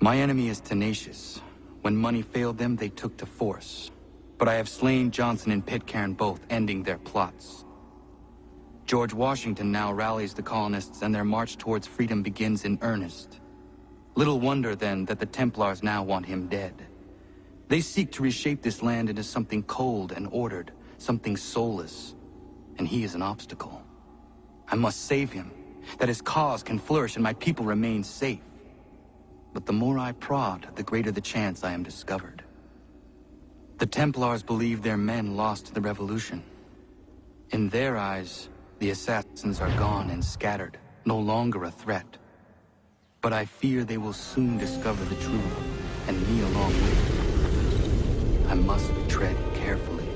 My enemy is tenacious. When money failed them, they took to force. But I have slain Johnson and Pitcairn both, ending their plots. George Washington now rallies the colonists and their march towards freedom begins in earnest. Little wonder, then, that the Templars now want him dead. They seek to reshape this land into something cold and ordered, something soulless. And he is an obstacle. I must save him, that his cause can flourish and my people remain safe. But the more I prod, the greater the chance I am discovered. The Templars believe their men lost the revolution. In their eyes, the assassins are gone and scattered, no longer a threat. But I fear they will soon discover the truth, and me along with them. I must tread carefully.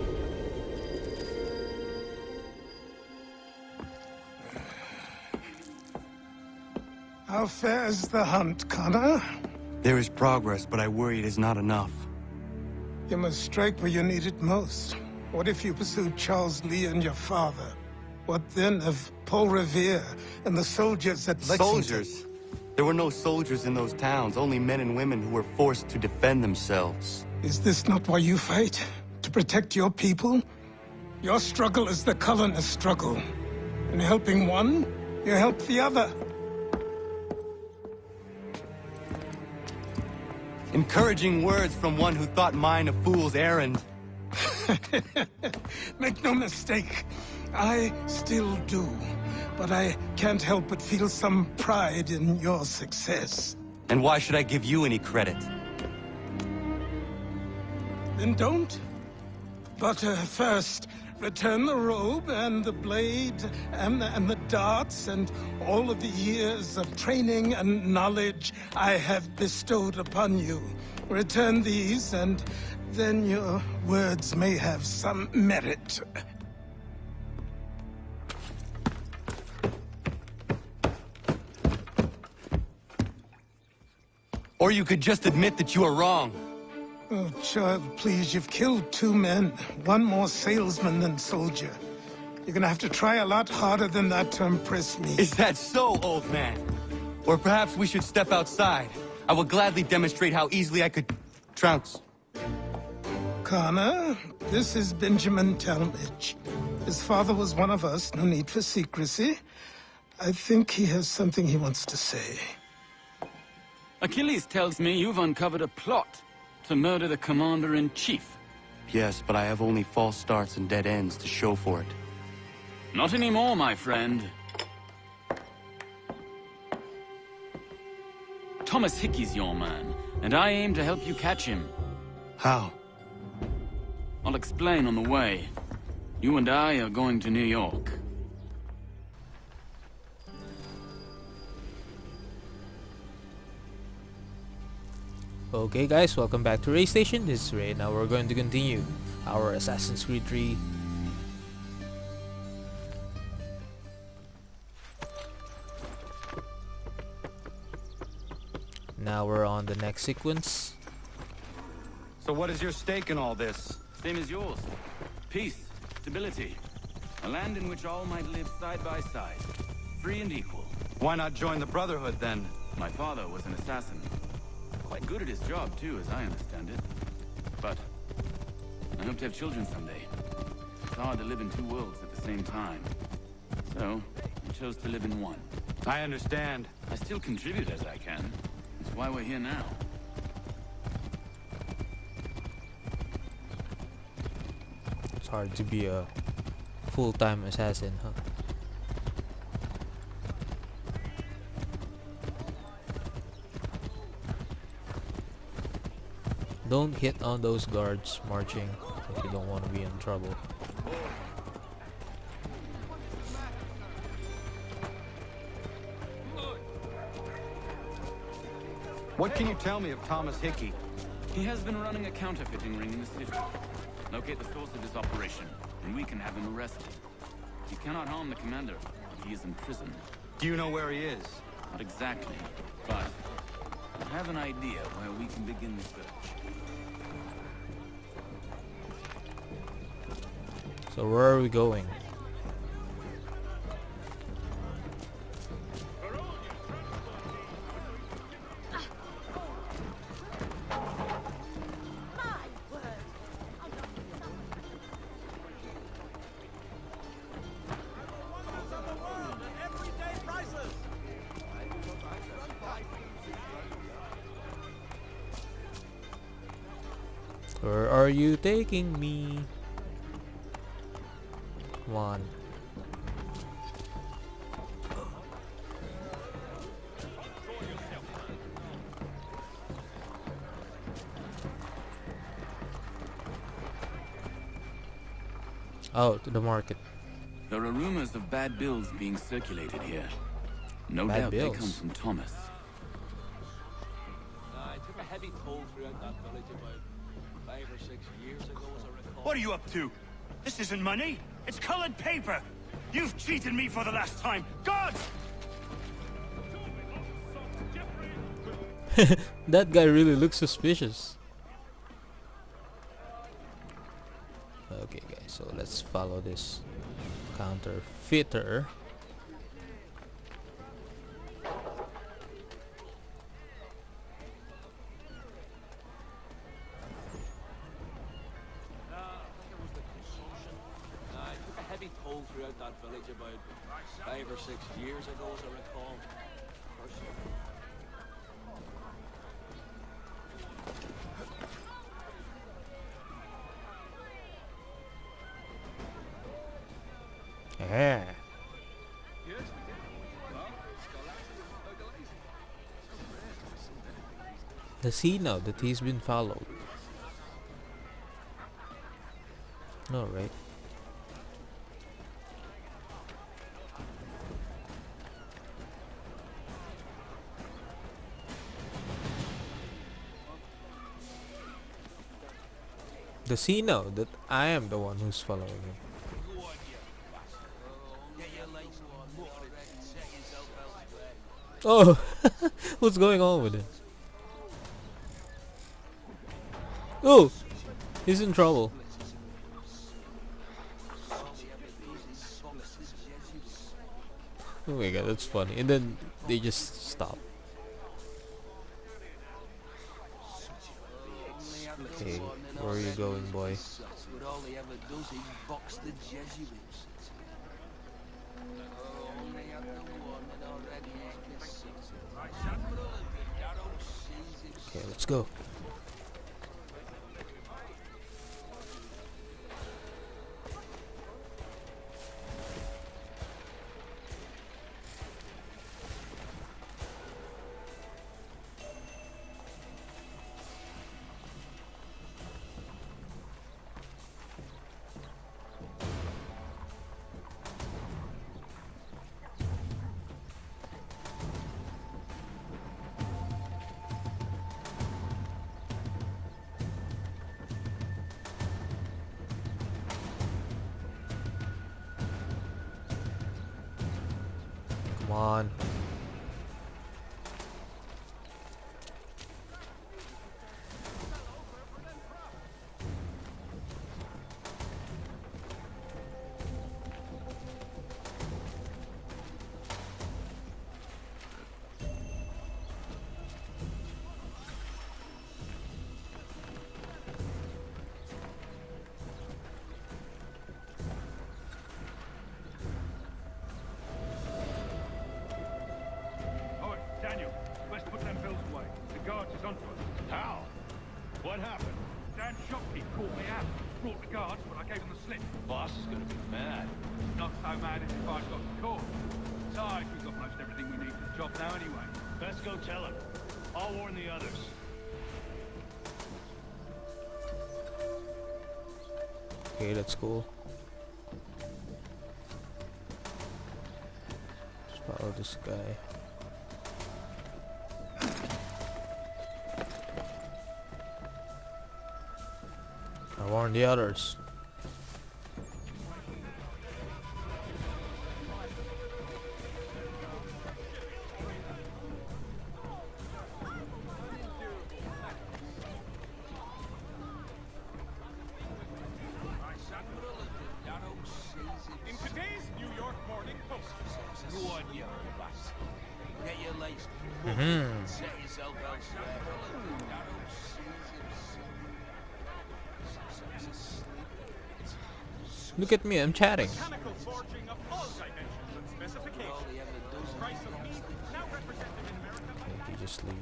How fares the hunt, Connor? There is progress, but I worry it is not enough. You must strike where you need it most. What if you pursued Charles Lee and your father? What then of Paul Revere and the soldiers at Lexington? Soldiers? There were no soldiers in those towns, only men and women who were forced to defend themselves. Is this not why you fight? To protect your people? Your struggle is the colonist struggle. In helping one, you help the other. Encouraging words from one who thought mine a fool's errand. Make no mistake, I still do. But I can't help but feel some pride in your success. And why should I give you any credit? Then don't. But first, return the robe and the blade and the darts and all of the years of training and knowledge I have bestowed upon you. Return these, and then your words may have some merit. Or you could just admit that you are wrong. Oh, child, please, you've killed 2 men. One more salesman than soldier. You're gonna have to try a lot harder than that to impress me. Is that so, old man? Or perhaps we should step outside. I will gladly demonstrate how easily I could trounce. Connor, this is Benjamin Talmadge. His father was one of us, no need for secrecy. I think he has something he wants to say. Achilles tells me you've uncovered a plot to murder the Commander-in-Chief. Yes, but I have only false starts and dead ends to show for it. Not anymore, my friend. Thomas Hickey's your man, and I aim to help you catch him. How? I'll explain on the way. You and I are going to New York. Okay guys, welcome back to Ray Station. This is Ray. Now we're going to continue our Assassin's Creed 3. Now we're on the next sequence. So what is your stake in all this? Same as yours. Peace, stability. A land in which all might live side by side. Free and equal. Why not join the Brotherhood then? My father was an assassin. Quite good at his job, too, as I understand it. But I hope to have children someday. It's hard to live in 2 worlds at the same time. So, I chose to live in one. I understand. I still contribute as I can. That's why we're here now. It's hard to be a full-time assassin, huh? Don't hit on those guards marching if you don't want to be in trouble. What can you tell me of Thomas Hickey? He has been running a counterfeiting ring in the city. Locate the source of this operation, and we can have him arrested. He cannot harm the commander, but he is in prison. Do you know where he is? Not exactly, but I have an idea where we can begin the search. So where are we going? Where are you taking me? Come on. Oh, to the market. There are rumors of bad bills being circulated here. No Bad doubt bills? they come from Thomas. I took a heavy toll throughout that village about 5 or 6 years ago, as I recall. What are you up to? This isn't money. It's colored paper. You've cheated me for the last time. God! That guy really looks suspicious. Okay guys, so let's follow this counterfeiter. I took a heavy toll throughout that village about 5 or 6 years ago, as I recall. Yeah. Does he know that he's been followed? No, right? Does he know that I am the one who's following him? Oh, what's going on with it? Oh, he's in trouble. Oh my god, that's funny. And then they just stop. Okay, where are you going, boy? But all he ever does is box the Jesuits. Only at the one that already is missing. Okay, let's go. Come on. Oh, Daniel, let's put them bills away. The guards is onto us. How? What happened? Dan's shopkeep caught me out. Brought the guards, but I gave him the slip. Boss is gonna be mad. Not so mad as if I got caught. Besides, we've got most everything we need for the job now anyway. Let's go tell him. I'll warn the others. Okay, that's cool. Just follow this guy. I warn the others. In today's New York Morning Post. Go on, you bastard. Get your lights. Set yourself elsewhere. Darrow sees himself. Look at me, I'm chatting. Mechanical forging of all dimensions and specifications. All he ever does is Price of meat now represented in America. Okay, you just leave.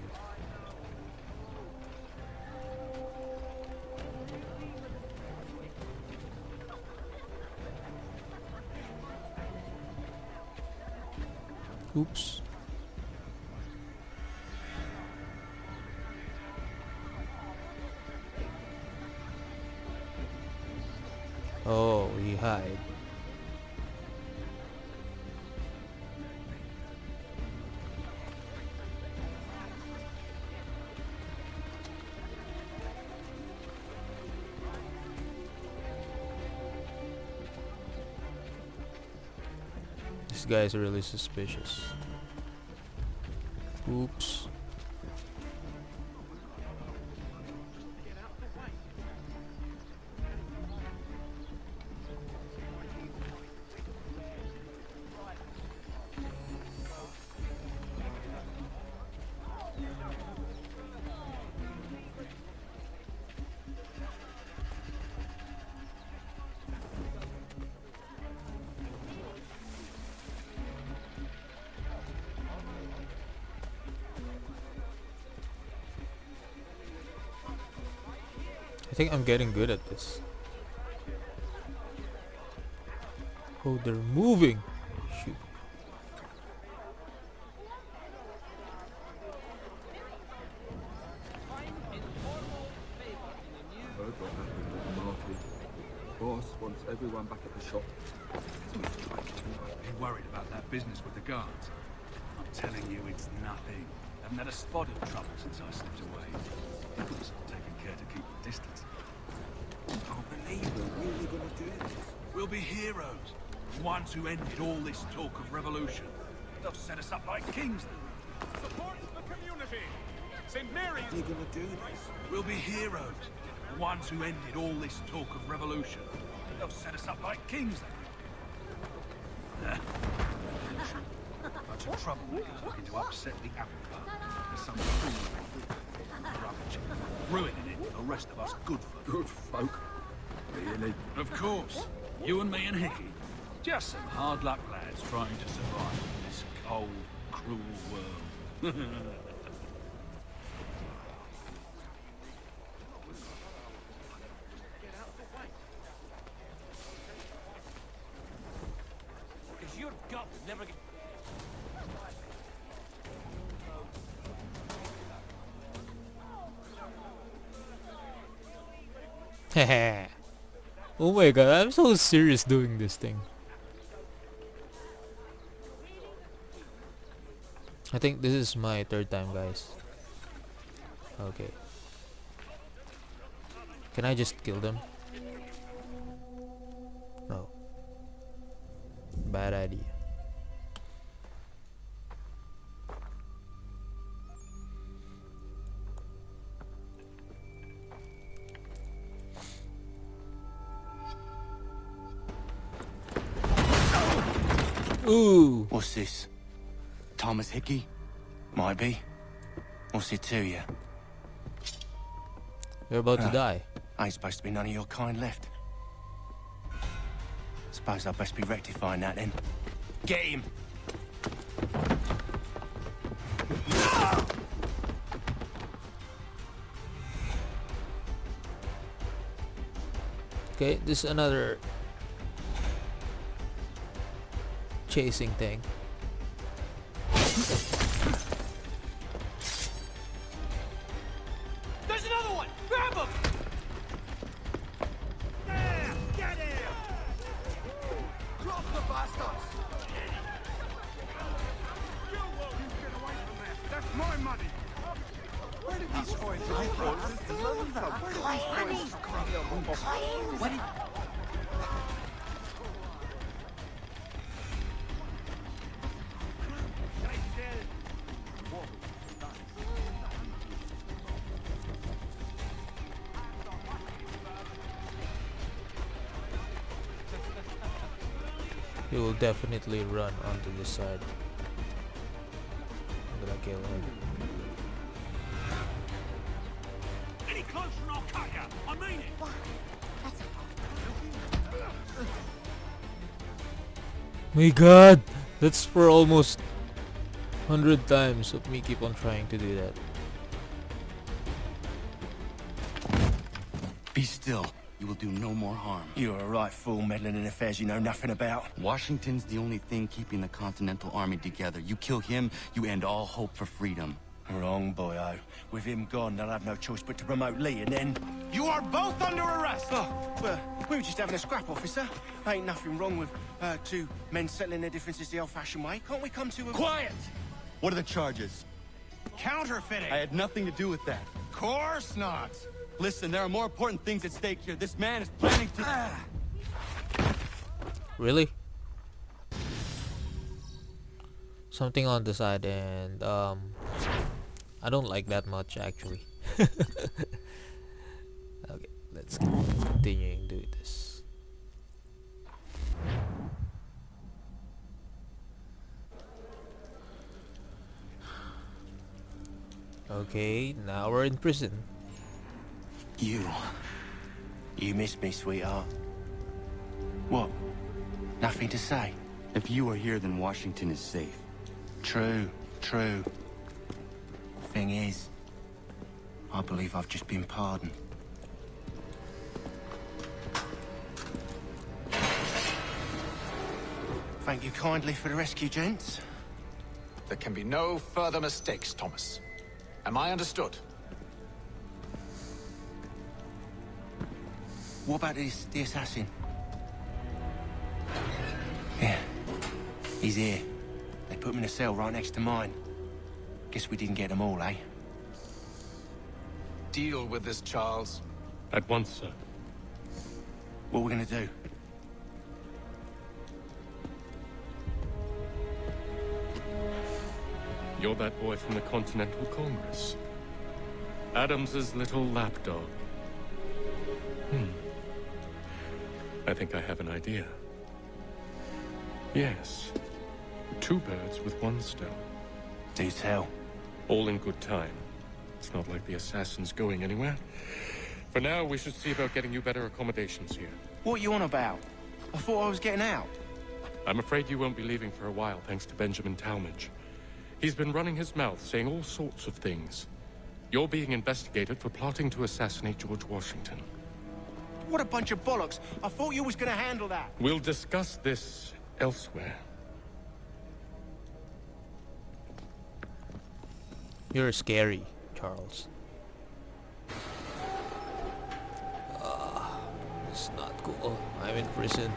Oops. Oh, he hide. This guy is really suspicious. Oops. I think I'm getting good at this. Oh, they're moving. Shoot. Heard what happened with the Mafia. Boss wants everyone back at the shop. Be worried about that business with the guards. I'm telling you, it's nothing. Haven't had a spot of trouble since I slipped away. Just taking care to keep the distance. Can't believe we're really gonna do this. We'll be heroes. The ones who ended all this talk of revolution. They'll set us up like kings. Support the community. St. Mary's. We're gonna do this. We'll be heroes. The ones who ended all this talk of revolution. They'll set us up like kings. Bunch of troublemakers looking to upset the apple cart. There's some fool rubbish. Ruining it for the rest of us good folk. Good folk. Really? Of course. You and me and Hickey. Just some hard luck lads trying to survive in this cold, cruel world. Because your gut never get... Heh. Oh my god, I'm so serious doing this thing. I think this is my third time, guys. Okay. Can I just kill them? No. Bad idea. Ooh. What's this? Thomas Hickey? Might be. What's it to you? You're about to die. Ain't supposed to be none of your kind left. Suppose I'd best be rectifying that then. Get him! Okay, this is another chasing thing. There's another one! Grab him! There! Get him! Drop the bastards! You won't get away from that. That's my money. Where did these coins come from? Where did... He will definitely run onto this side. I'm gonna kill him. Any closer and I'll cut you. I mean it. My god! That's for almost 100 times of me keep on trying to do that. Be still. you will do no more harm. You're a right fool meddling in affairs you know nothing about. Washington's the only thing keeping the Continental Army together. You kill him, you end all hope for freedom. Wrong, boyo. With him gone, they'll have no choice but to promote Lee, and then... You are both under arrest! Oh, well, we were just having a scrap, officer. Ain't nothing wrong with two men settling their differences the old-fashioned way. Can't we come to a... Quiet! What are the charges? Counterfeiting! I had nothing to do with that. Course not! Listen, there are more important things at stake here. This man is planning to... Really? Something on the side, and I don't like that much actually. Okay, let's continue doing this. Okay, now we're in prison. You missed me, sweetheart. What? Nothing to say? If you are here, then Washington is safe. True. Thing is, I believe I've just been pardoned. Thank you kindly for the rescue, gents. There can be no further mistakes, Thomas. Am I understood? What about the assassin? Yeah, he's here. They put him in a cell right next to mine. Guess we didn't get them all, eh? Deal with this, Charles. At once, sir. What are we gonna do? You're that boy from the Continental Congress. Adams's little lapdog. I think I have an idea. Yes. Two birds with one stone. Do tell. All in good time. It's not like the assassin's going anywhere. For now, we should see about getting you better accommodations here. What are you on about? I thought I was getting out. I'm afraid you won't be leaving for a while, thanks to Benjamin Talmadge. He's been running his mouth, saying all sorts of things. You're being investigated for plotting to assassinate George Washington. What a bunch of bollocks. I thought you was gonna handle that. We'll discuss this elsewhere. You're scary, Charles. It's not cool. I'm in prison.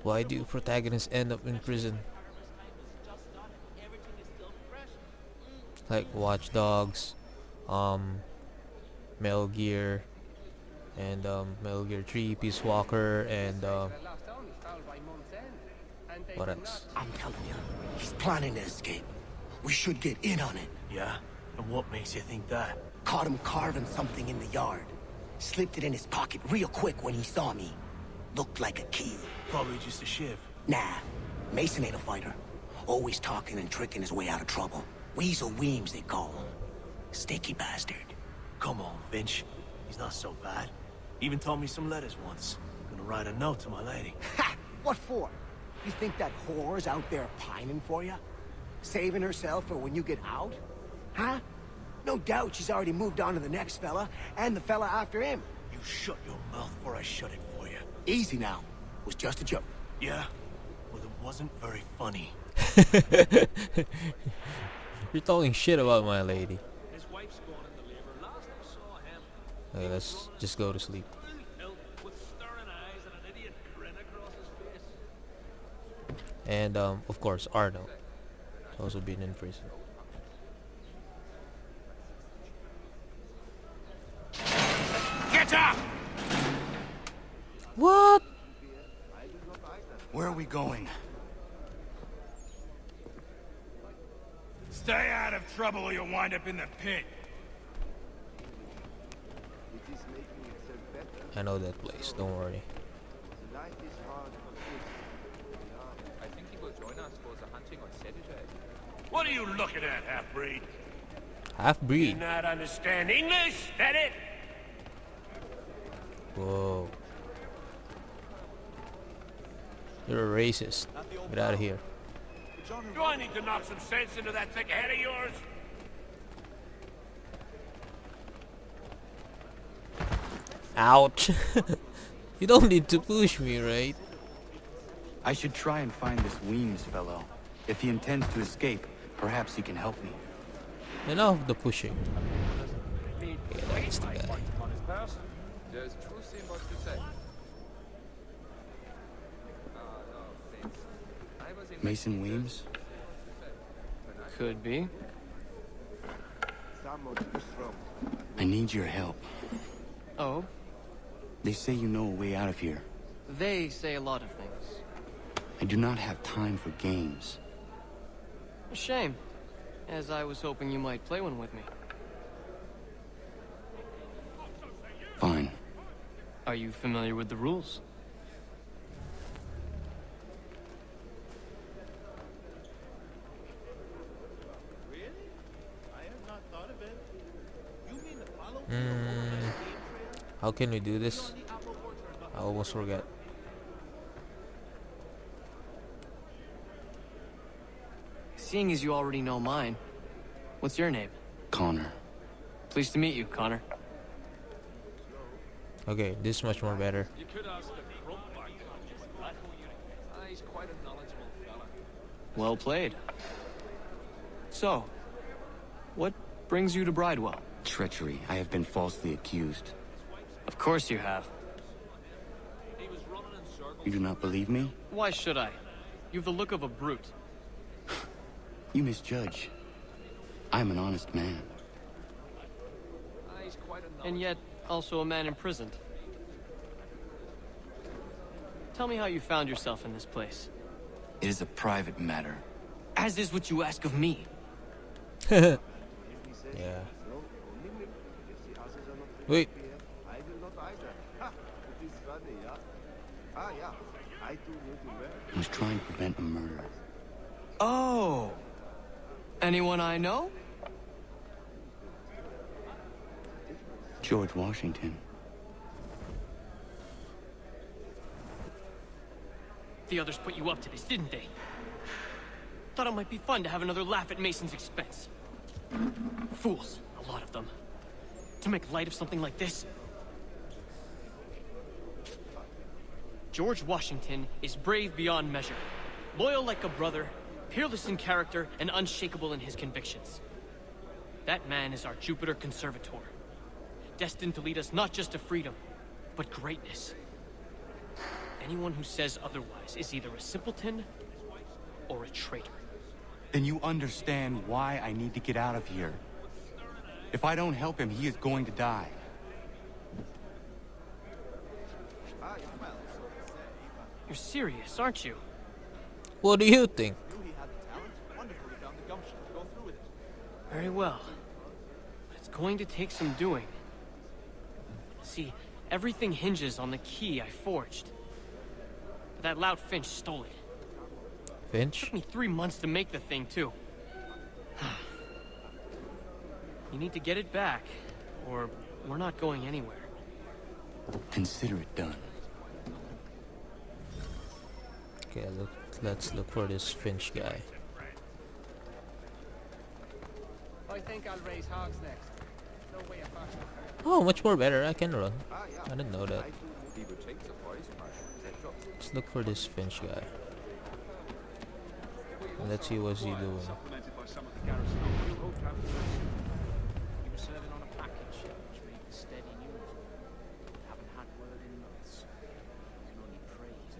Why do protagonists end up in prison? Like Watch Dogs, Metal Gear, and Metal Gear 3, Peace Walker, and what else? I'm telling you, he's planning to escape. We should get in on it. Yeah? And what makes you think that? Caught him carving something in the yard. Slipped it in his pocket real quick when he saw me. Looked like a key. Probably just a shiv. Nah, Mason ain't a fighter. Always talking and tricking his way out of trouble. Weasel Weems, they call him. Sticky bastard. Come on, Finch. He's not so bad. Even taught me some letters once. Gonna write a note to my lady. Ha! What for? You think that whore's out there pining for you? Saving herself for when you get out? Huh? No doubt she's already moved on to the next fella, and the fella after him. You shut your mouth before I shut it for you. Easy now. It was just a joke. Yeah? Well, it wasn't very funny. You're talking shit about my lady. His wife's gone into labor. Last I saw him, Okay, let's just go to sleep. with staring eyes and an idiot grin across his face. And of course, Arno. He's also been in prison. Get up! What? Where are we going? Stay out of trouble or you'll wind up in the pit. I know that place, don't worry. I think he will join us for the hunting on Saturday. What are you looking at, half-breed? Half-breed. Not understand English? That it? Whoa. You're a racist. Get out of here. Do I need to knock some sense into that thick head of yours? Ouch. You don't need to push me, right? I should try and find this Weems fellow. If he intends to escape, perhaps he can help me. Enough of the pushing. Yeah, that's the guy. There's truth in what you say. Mason Weems? Could be. I need your help. Oh? They say you know a way out of here. They say a lot of things. I do not have time for games. A shame, as I was hoping you might play one with me. Fine. Are you familiar with the rules? How can we do this? I almost forget. Seeing as you already know mine, what's your name? Connor. Pleased to meet you, Connor. Okay, this is much more better. You could ask the front back. He's quite a knowledgeable fella. Well played. So, what brings you to Bridewell? Treachery. I have been falsely accused. Of course you have. You do not believe me? Why should I? You have the look of a brute. You misjudge. I'm an honest man. And yet, also a man imprisoned. Tell me how you found yourself in this place. It is a private matter. As is what you ask of me. Yeah. Wait. I was trying to prevent a murder. Oh! Anyone I know? George Washington. The others put you up to this, didn't they? Thought it might be fun to have another laugh at Mason's expense. Fools, a lot of them. To make light of something like this. George Washington is brave beyond measure, loyal like a brother, peerless in character, and unshakable in his convictions. That man is our Jupiter Conservator, destined to lead us not just to freedom, but greatness. Anyone who says otherwise is either a simpleton or a traitor. Then you understand why I need to get out of here. If I don't help him, he is going to die. You're serious, aren't you? What do you think? Very well. But it's going to take some doing. See, everything hinges on the key I forged. But that lout Finch stole it. Finch? Took me 3 months to make the thing, too. You need to get it back, or we're not going anywhere. Consider it done. Okay, let's look for this Finch guy. I think I'll raise hogs next. No way apart. Oh, much more better. I can run. I didn't know that. Let's look for this Finch guy. And let's see what's he doing. You were serving on a package, which made the steady news. Haven't had word in months. Can only pray he's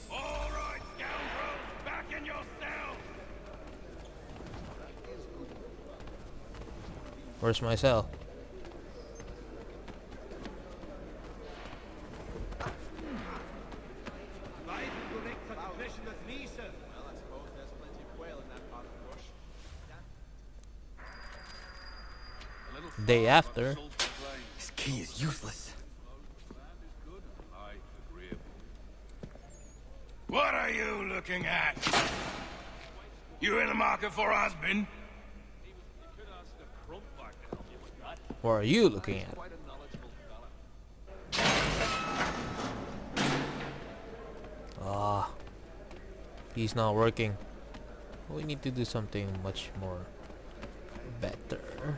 all right. All right, scoundrels, back in your cell. Where's my cell? Day after. This key is useless. What are you looking at? You in the market for a husband? What are you looking at? Ah, he's not working. We need to do something much more better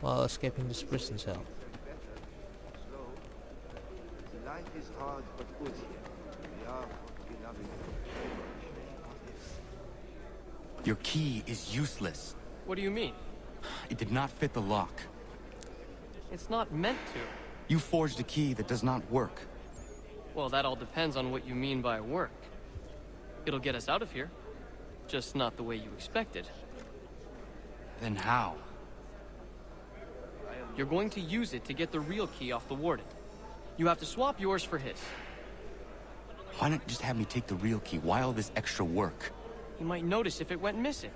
while escaping this prison cell. Life is hard but good here. We are beloved. Your key is useless. What do you mean? It did not fit the lock. It's not meant to. You forged a key that does not work. Well, that all depends on what you mean by work. It'll get us out of here. Just not the way you expected. Then how? You're going to use it to get the real key off the warden. You have to swap yours for his. Why not just have me take the real key? Why all this extra work? He might notice if it went missing.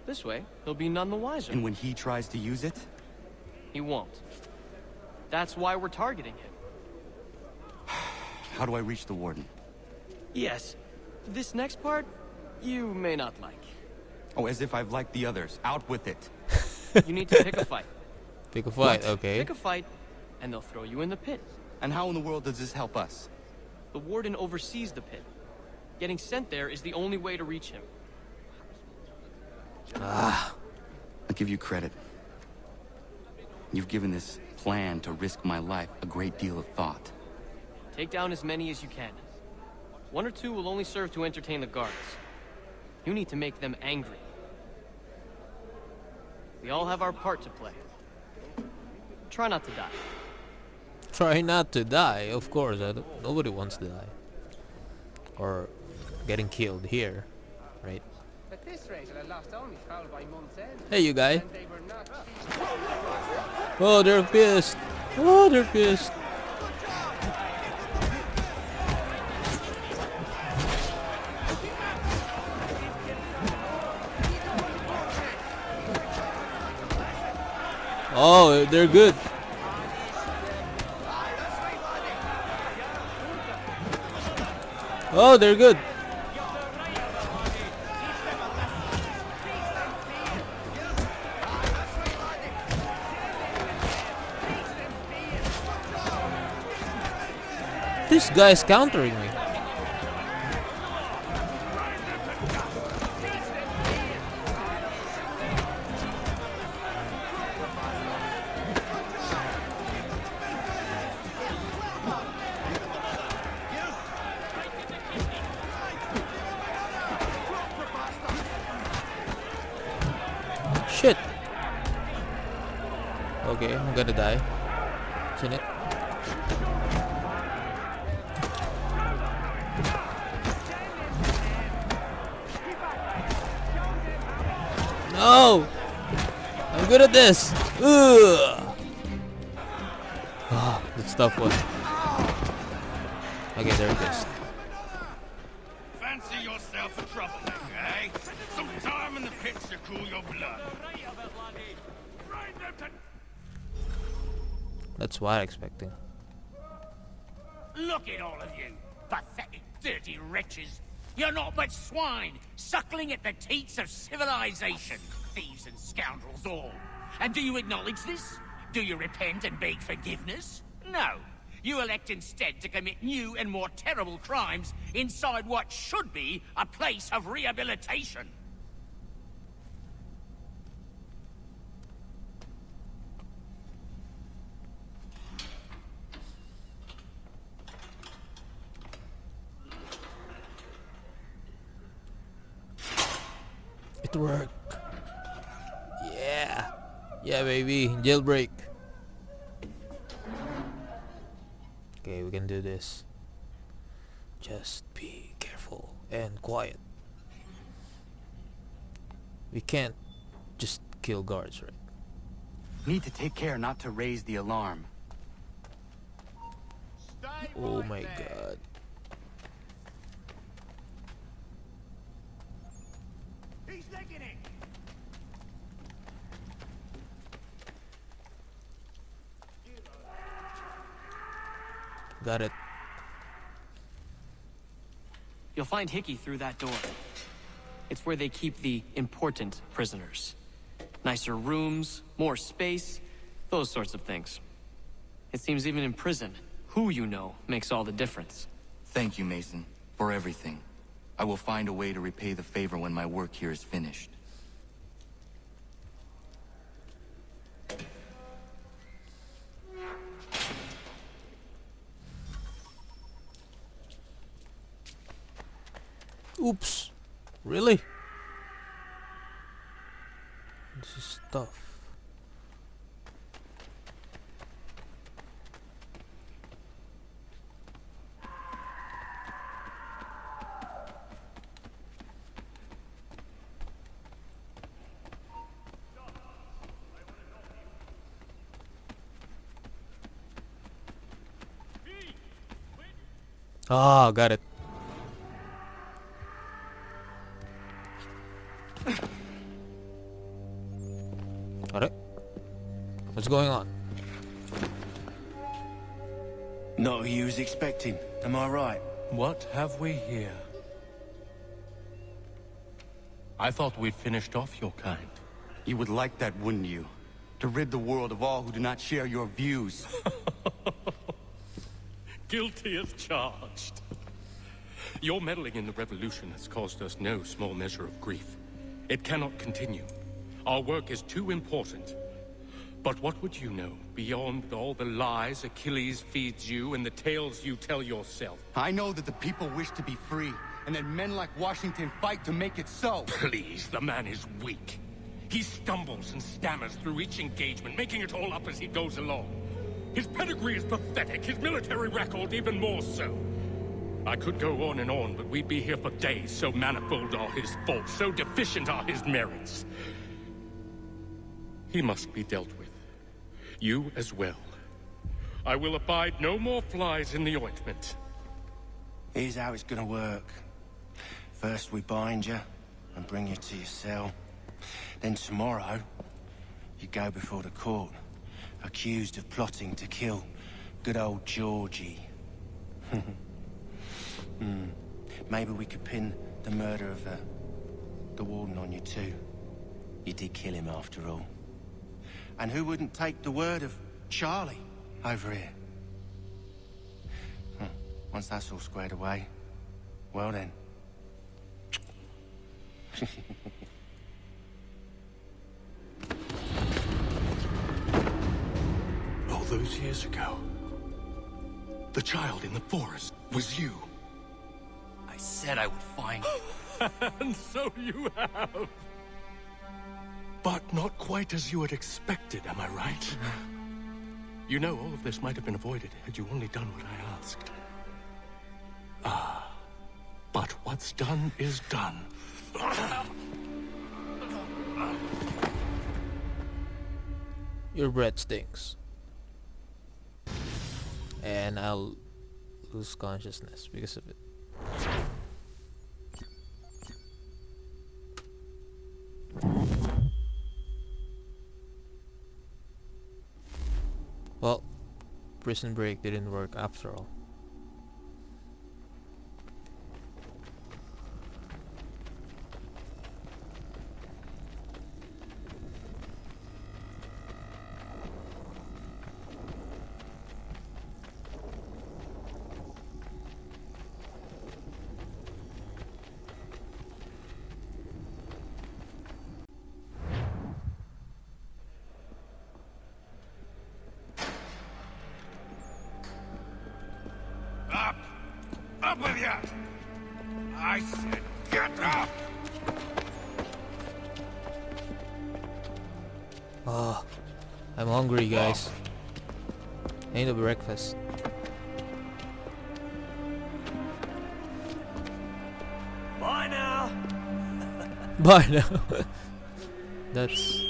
This way, he'll be none the wiser. And when he tries to use it? He won't. That's why we're targeting him. How do I reach the warden? Yes. This next part, you may not like. Oh, as if I've liked the others. Out with it. You need to pick a fight. Pick a fight, What? okay. Pick a fight, and they'll throw you in the pit. And how in the world does this help us? The warden oversees the pit. Getting sent there is the only way to reach him. I'll give you credit. You've given this plan to risk my life a great deal of thought. Take down as many as you can. One or two will only serve to entertain the guards. You need to make them angry. We all have our part to play. Try not to die. Try not to die, of course. Nobody wants to die. Or getting killed here, right? At this rate, I lost only foul by month's end. Hey, you guy. And they were not Oh, they're pissed. Oh, they're pissed. Oh, they're good. Oh, they're good. This guy's countering me. Shit. Okay, I'm gonna die. Isn't it? No! I'm good at this! Ugh! Ah, that's a tough one. Okay, there it is. Fancy yourself a troublemaker, eh? Some time in the pits to cool your blood. That's what I'm expecting. Look at all of you, pathetic, dirty wretches. You're not but swine, suckling at the teats of civilization. Thieves and scoundrels all. And do you acknowledge this? Do you repent and beg forgiveness? No. You elect instead to commit new and more terrible crimes inside what should be a place of rehabilitation. It worked. Yeah. Yeah, baby. Jailbreak. Okay, we can do this. Just be careful and quiet. We can't just kill guards, right? Need to take care not to raise the alarm. Oh my god. He's licking it. Got it. You'll find Hickey through that door. It's where they keep the important prisoners. Nicer rooms, more space, those sorts of things. It seems even in prison, who you know makes all the difference. Thank you, Mason, for everything. I will find a way to repay the favor when my work here is finished. Oops. Really? This is tough. Ah, got it. Alright. What's going on? Not who you was expecting, am I right? What have we here? I thought we'd finished off your kind. You would like that, wouldn't you? To rid the world of all who do not share your views. Guilty as charged. Your meddling in the revolution has caused us no small measure of grief. It cannot continue. Our work is too important. But what would you know beyond all the lies Achilles feeds you and the tales you tell yourself? I know that the people wish to be free, and that men like Washington fight to make it so. Please, the man is weak. He stumbles and stammers through each engagement, making it all up as he goes along. His pedigree is pathetic, his military record even more so. I could go on and on, but we'd be here for days, so manifold are his faults, so deficient are his merits. He must be dealt with. You as well. I will abide no more flies in the ointment. Here's how it's gonna work. First we bind you and bring you to your cell. Then tomorrow, you go before the court, accused of plotting to kill good old Georgie. Maybe we could pin the murder of the warden on you too. You did kill him after all. And who wouldn't take the word of Charlie over here? Once that's all squared away, well then. All those years ago, the child in the forest was you. I said I would find you. And so you have. But not quite as you had expected, am I right? You know, all of this might have been avoided had you only done what I asked. Ah, but what's done is done. Your breath stinks. And I'll lose consciousness because of it. Well, prison break didn't work after all. Up with you! I said get up! Ah, I'm hungry, guys. I need a breakfast. Bye now. Bye now. That's...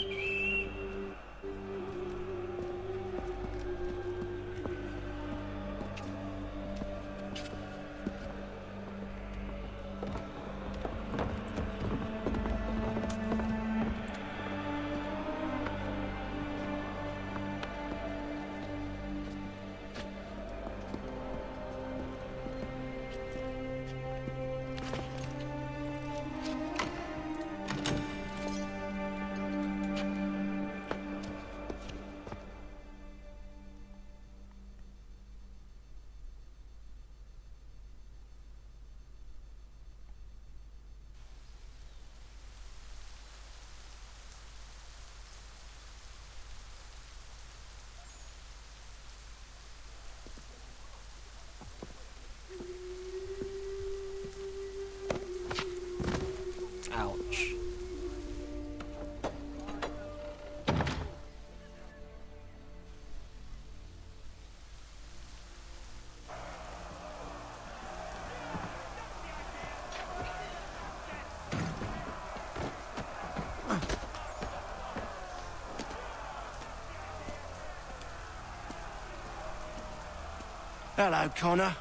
Hello, Connor.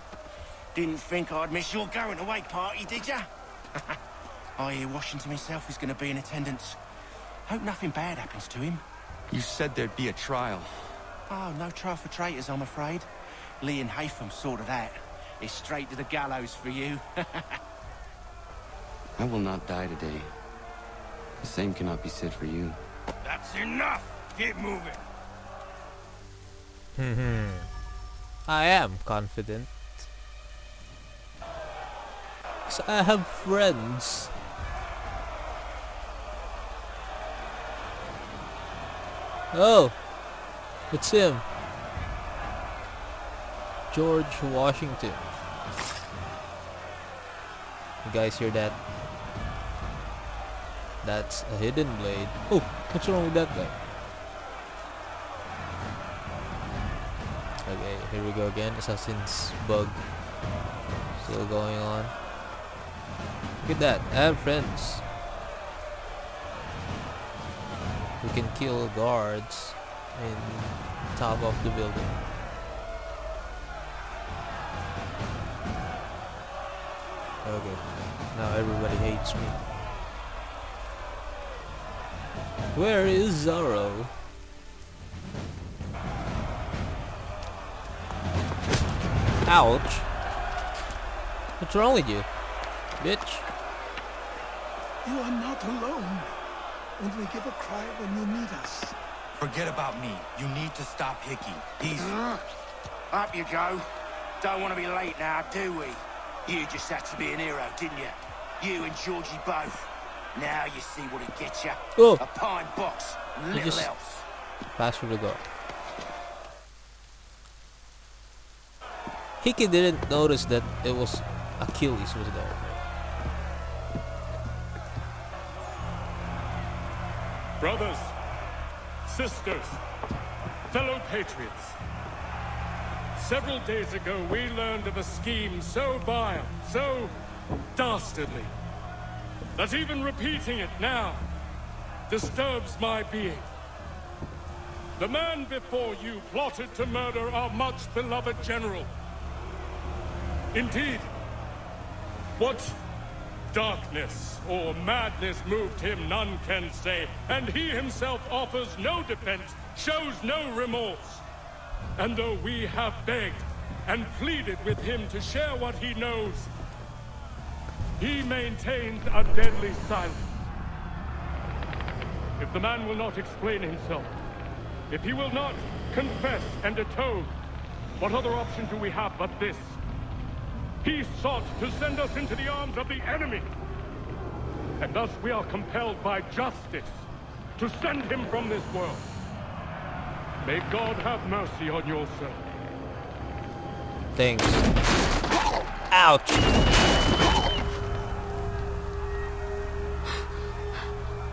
Didn't think I'd miss your going-away party, did ya? I hear Washington himself is going to be in attendance. Hope nothing bad happens to him. You said there'd be a trial. Oh, no trial for traitors, I'm afraid. Lee and Haytham sorted that. It's straight to the gallows for you. I will not die today. The same cannot be said for you. That's enough! Get moving! I am confident. 'Cause I have friends. Oh! It's him. George Washington. You guys hear that? That's a hidden blade. Oh! What's wrong with that guy? Okay, here we go again. Assassin's bug. Still going on. Look at that. I have friends. We can kill guards in top of the building. Okay. Now everybody hates me. Where is Zorro? Ouch. What's wrong with you, bitch? You are not alone. Only give a cry when you need us. Forget about me. You need to stop Hickey. He's... Up you go. Don't want to be late now, do we? You just had to be an hero, didn't you? You and Georgie both. Now you see what it gets you. Oh. A pine box, little else. Pass through the guard. Hickey didn't notice that it was Achilles was there. Brothers, sisters, fellow patriots. Several days ago, we learned of a scheme so vile, so dastardly, that even repeating it now disturbs my being. The man before you plotted to murder our much-beloved general. Indeed, what darkness or madness moved him, none can say, and he himself offers no defense, shows no remorse. And though we have begged and pleaded with him to share what he knows, he maintains a deadly silence. If the man will not explain himself, if he will not confess and atone, what other option do we have but this? He sought to send us into the arms of the enemy. And thus we are compelled by justice to send him from this world. May God have mercy on your soul. Thanks. Ouch.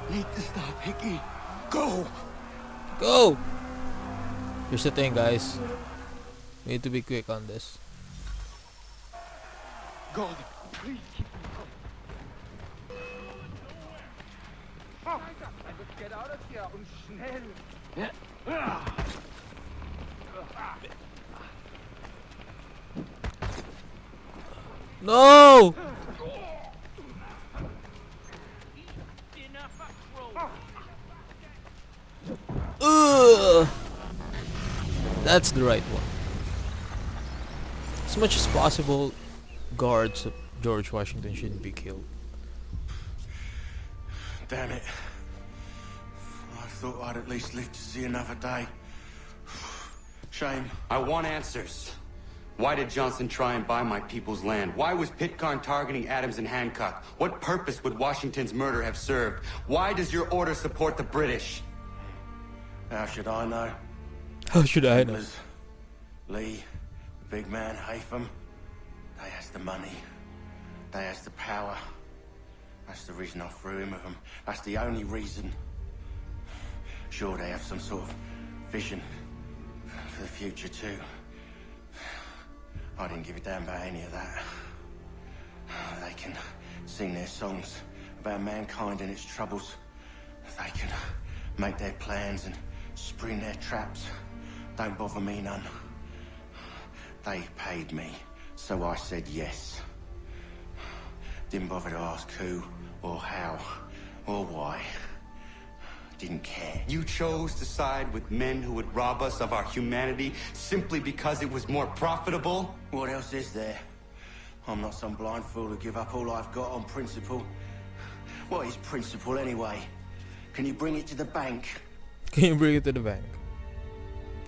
Need to stop Hickey. Go! Go! Here's the thing, guys. We need to be quick on this. God, please keep me up. Get out of here und schnell! No! Ugh. That's the right one. As much as possible, guards of George Washington shouldn't be killed. Damn it. I thought I'd at least live to see another day. Shame. I want answers. Why did Johnson try and buy my people's land? Why was Pitcairn targeting Adams and Hancock? What purpose would Washington's murder have served? Why does your order support the British? How should I know? How should I know? Lee, the big man, Haytham. They has the money. They has the power. That's the reason I threw in with them. That's the only reason. Sure, they have some sort of vision for the future too. I didn't give a damn about any of that. They can sing their songs about mankind and its troubles. They can make their plans and spring their traps. Don't bother me none. They paid me, so I said yes. Didn't bother to ask who, or how, or why. Didn't care. You chose to side with men who would rob us of our humanity simply because it was more profitable? What else is there? I'm not some blind fool who give up all I've got on principle. What is principle anyway? Can you bring it to the bank? Can you bring it to the bank?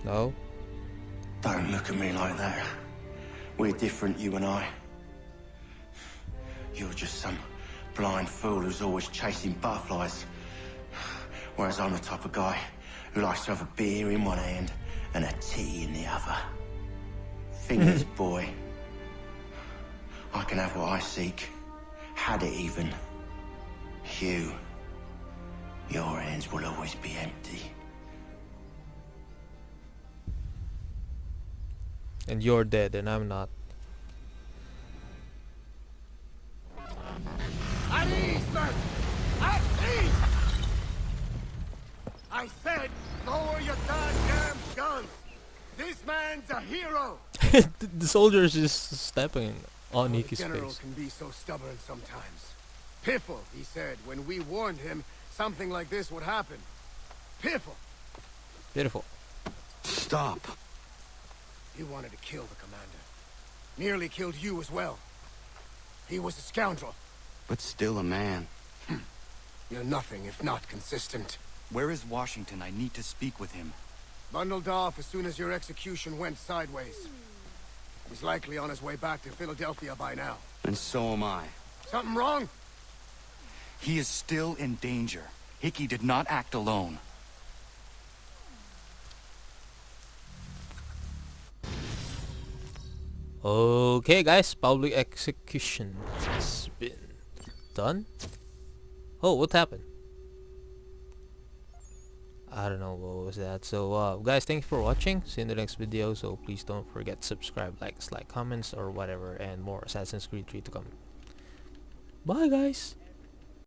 No? Don't look at me like that. We're different, you and I. You're just some blind fool who's always chasing butterflies. Whereas I'm the type of guy who likes to have a beer in one hand and a tea in the other. Thing is, boy, I can have what I seek. Had it even. You, your hands will always be empty. And you're dead and I'm not. At ease, men! At ease! I said, lower your goddamn guns! This man's a hero! The soldiers just stepping on Nicky's The general face. can be so stubborn sometimes. Piffle, he said, when we warned him something like this would happen. Piffle! Beautiful. Stop. He wanted to kill the commander. Nearly killed you as well. He was a scoundrel. But still a man. You're nothing if not consistent. Where is Washington? I need to speak with him. Bundled off as soon as your execution went sideways. He's likely on his way back to Philadelphia by now. And so am I. Something wrong? He is still in danger. Hickey did not act alone. Okay guys, public execution has been done. Oh, what happened? I don't know what was that. So guys, thanks for watching. See you in the next video. So please don't forget to subscribe, like, comments or whatever, and more Assassin's Creed 3 to come. Bye guys.